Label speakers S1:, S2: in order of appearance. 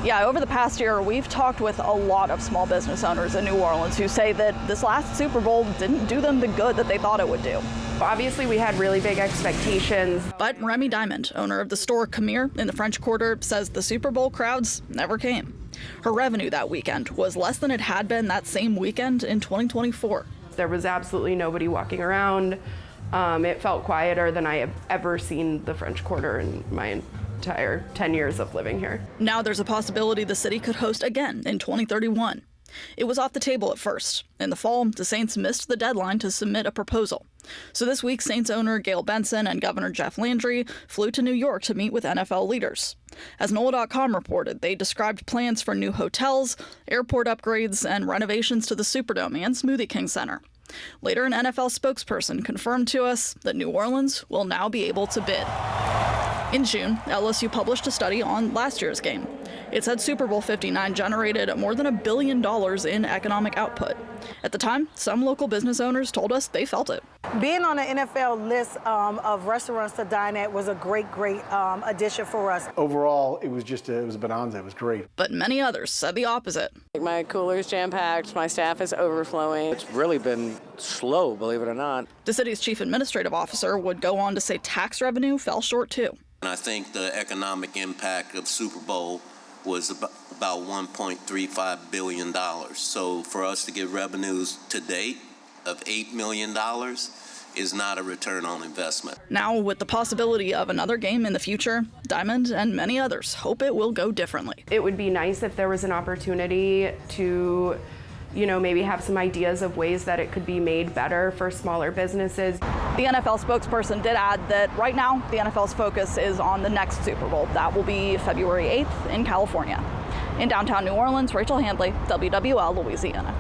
S1: Yeah, over the past year, we've talked with a lot of small business owners in New Orleans who say that this last Super Bowl didn't do them the good that they thought it would do.
S2: Obviously, we had really big expectations.
S1: But Remy Diamond, owner of the store Camille in the French Quarter, says the Super Bowl crowds never came. Her revenue that weekend was less than it had been that same weekend in 2024.
S2: There was absolutely nobody walking around. It felt quieter than I have ever seen the French Quarter in my entire 10 years of living here.
S1: Now there's a possibility the city could host again in 2031. It was off the table at first. In the fall, the Saints missed the deadline to submit a proposal. So this week, Saints owner Gayle Benson and Governor Jeff Landry flew to New York to meet with NFL leaders. As NOLA.com reported, they described plans for new hotels, airport upgrades, and renovations to the Superdome and Smoothie King Center. Later, an NFL spokesperson confirmed to us that New Orleans will now be able to bid. In June, LSU published a study on last year's game. It said Super Bowl 59 generated more than $1 billion in economic output. At the time, some local business owners told us they felt it.
S3: Being on the NFL list of restaurants to dine at was a great addition for us.
S4: Overall, it was a bonanza. It was great.
S1: But many others said the opposite.
S5: My cooler's jam-packed, my staff is overflowing.
S6: It's really been slow, believe it or not.
S1: The city's chief administrative officer would go on to say tax revenue fell short too.
S7: And I think the economic impact of Super Bowl was about $1.35 billion. So for us to get revenues to date of $8 million is not a return on investment.
S1: Now, with the possibility of another game in the future, Diamond and many others hope it will go differently.
S2: It would be nice if there was an opportunity to, maybe have some ideas of ways that it could be made better for smaller businesses.
S1: The NFL spokesperson did add that right now, the NFL's focus is on the next Super Bowl. That will be February 8th in California. In downtown New Orleans, Rachel Handley, WWL, Louisiana.